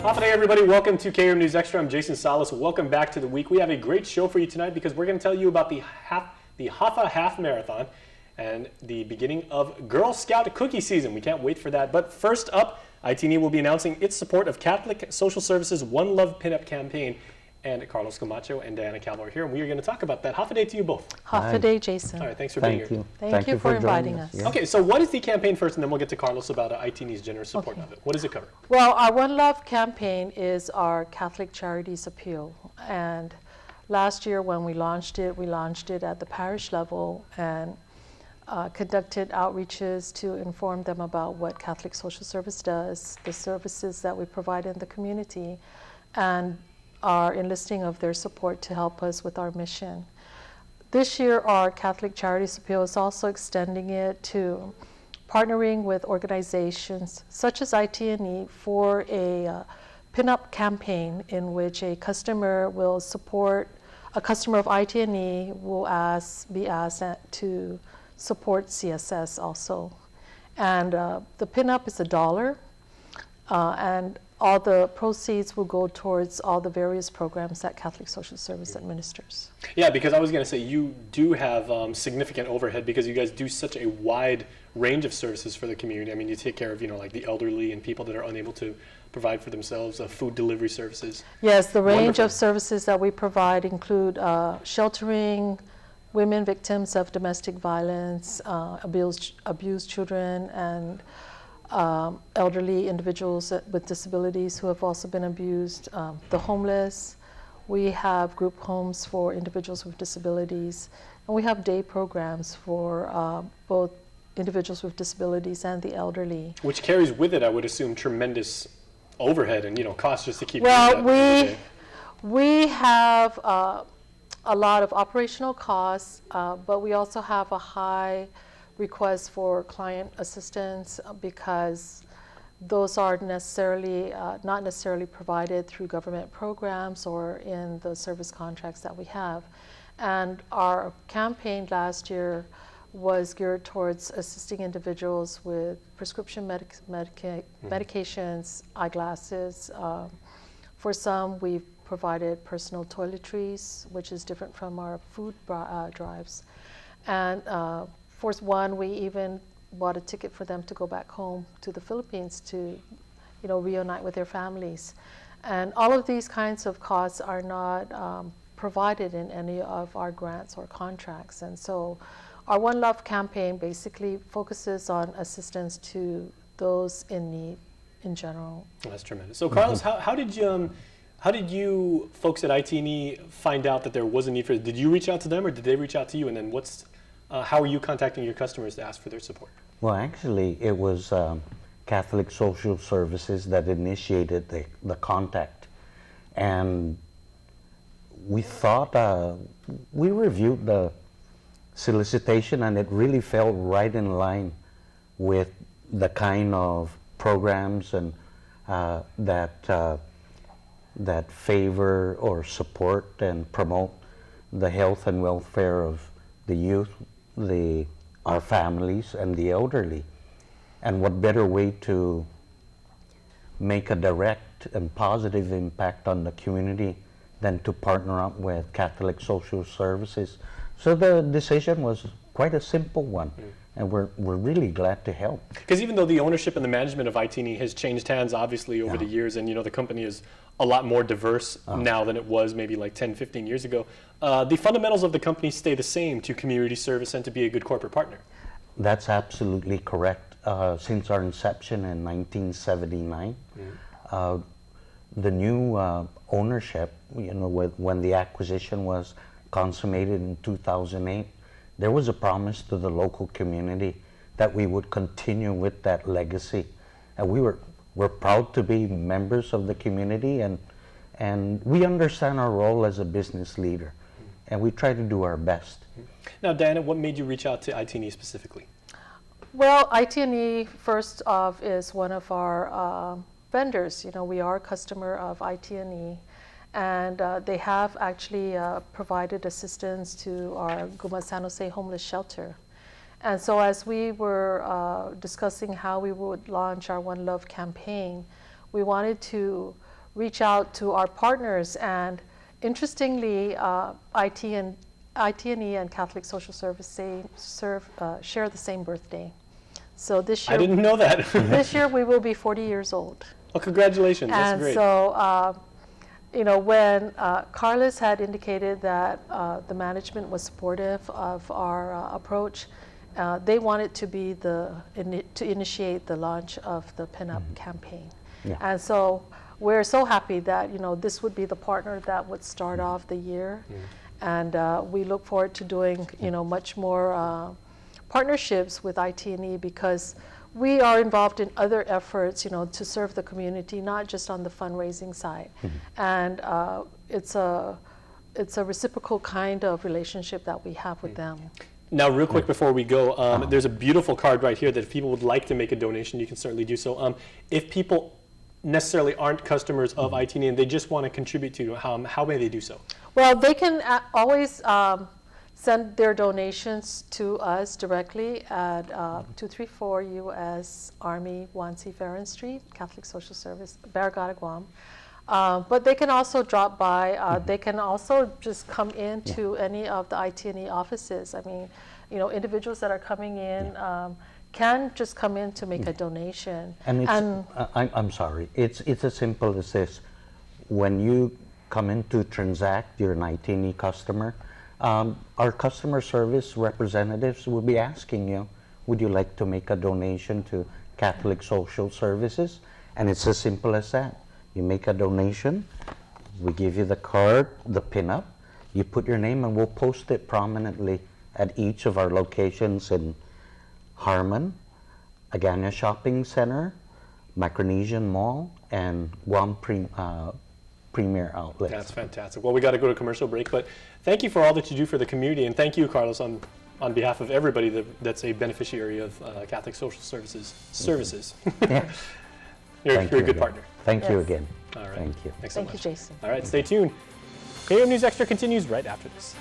Half a day, everybody. Welcome to KRM News Extra. I'm Jason Salas. Welcome back to the week. We have a great show for you tonight because we're going to tell you about the Hafa Half Marathon and the beginning of Girl Scout cookie season. We can't wait for that. But first up, IT&E will be announcing its support of Catholic Social Services One Love Pinup campaign. And Carlos Camacho and Diana Calvo are here, and we are going to talk about that. Half a day to you both. Half a day, Jason. All right, thanks for being here. Thank you for inviting us. Yeah. Okay, so what is the campaign first, and then we'll get to Carlos about IT&E's generous support of it. What does it cover? Well, our One Love campaign is our Catholic Charities Appeal. And last year when we launched it at the parish level and conducted outreaches to inform them about what Catholic Social Service does, the services that we provide in the community, and our enlisting of their support to help us with our mission. This year, our Catholic Charities Appeal is also extending it to partnering with organizations such as IT&E for a pinup campaign in which a customer of IT&E will be asked to support CSS also. And the pinup is $1, and all the proceeds will go towards all the various programs that Catholic Social Service administers. Yeah, because I was going to say you do have significant overhead because you guys do such a wide range of services for the community. I mean, you take care of, like the elderly and people that are unable to provide for themselves, food delivery services. Yes, the range of services that we provide include sheltering women victims of domestic violence, abused children, and elderly individuals with disabilities who have also been abused, the homeless. We have group homes for individuals with disabilities, and we have day programs for both individuals with disabilities and the elderly. Which carries with it, I would assume, tremendous overhead and costs just to keep. Well, we have a lot of operational costs, but we also have a high requests for client assistance because those are not necessarily provided through government programs or in the service contracts that we have. And our campaign last year was geared towards assisting individuals with prescription medications, eyeglasses. For some, we've provided personal toiletries, which is different from our food drives. And for one, we even bought a ticket for them to go back home to the Philippines to, reunite with their families. And all of these kinds of costs are not provided in any of our grants or contracts. And so our One Love campaign basically focuses on assistance to those in need in general. That's tremendous. So Carlos, how did you folks at IT&E find out that there was a need for it? Did you reach out to them or did they reach out to you? And then how are you contacting your customers to ask for their support? Well, actually, it was Catholic Social Services that initiated the contact. And we thought, we reviewed the solicitation and it really fell right in line with the kind of programs and that favor or support and promote the health and welfare of the youth, our families, and the elderly. And what better way to make a direct and positive impact on the community than to partner up with Catholic Social Services. So the decision was quite a simple one, and we're really glad to help. Because even though the ownership and the management of IT&E has changed hands obviously over the years, and the company is a lot more diverse now than it was maybe like 10, 15 years ago, the fundamentals of the company stay the same to community service and to be a good corporate partner. That's absolutely correct. Since our inception in 1979, the new ownership, when the acquisition was consummated in 2008, there was a promise to the local community that we would continue with that legacy. And we're proud to be members of the community, and we understand our role as a business leader, and we try to do our best. Now, Diana, what made you reach out to IT&E specifically? Well, IT&E, first off, is one of our vendors. We are a customer of IT&E, and they have actually provided assistance to our Guma San Jose homeless shelter. And so as we were discussing how we would launch our One Love campaign, we wanted to reach out to our partners. And interestingly, IT&E and Catholic Social Service share the same birthday. So this year, I didn't know that. this year we will be 40 years old. Well, congratulations. That's And great. so, you know, when Carlos had indicated that the management was supportive of our approach, they wanted to be to initiate the launch of the pinup campaign. Yeah. And so we're so happy that, you know, this would be the partner that would start off the year. And we look forward to doing, you know, much more partnerships with IT&E, because we are involved in other efforts, you know, to serve the community, not just on the fundraising side. And it's a reciprocal kind of relationship that we have with them. Now, real quick before we go, there's a beautiful card right here that if people would like to make a donation, you can certainly do so. If people necessarily aren't customers of IT&E and they just want to contribute to, how may they do so? Well, they can always send their donations to us directly at 234 U.S. Army 1C Farron Street, Catholic Social Service, Barragata, Guam. But they can also drop by. They can also just come into any of the IT&E offices. I mean, you know, individuals that are coming in can just come in to make a donation. And it's, I'm sorry, it's as simple as this. When you come in to transact, you're an IT&E customer, our customer service representatives will be asking you, would you like to make a donation to Catholic Social Services? And it's as simple as that. You make a donation, we give you the card, the pinup, you put your name, and we'll post it prominently at each of our locations in Harmon, Agana Shopping Center, Micronesian Mall, and Guam Premier Outlets. That's fantastic. Well, we got to go to commercial break, but thank you for all that you do for the community, and thank you, Carlos, on behalf of everybody that's a beneficiary of Catholic Social Services. Yeah. You're a good partner. Thank you again. All right. Thank you. Thanks so Thank you, much. Jason. All right, stay tuned. KM News Extra continues right after this.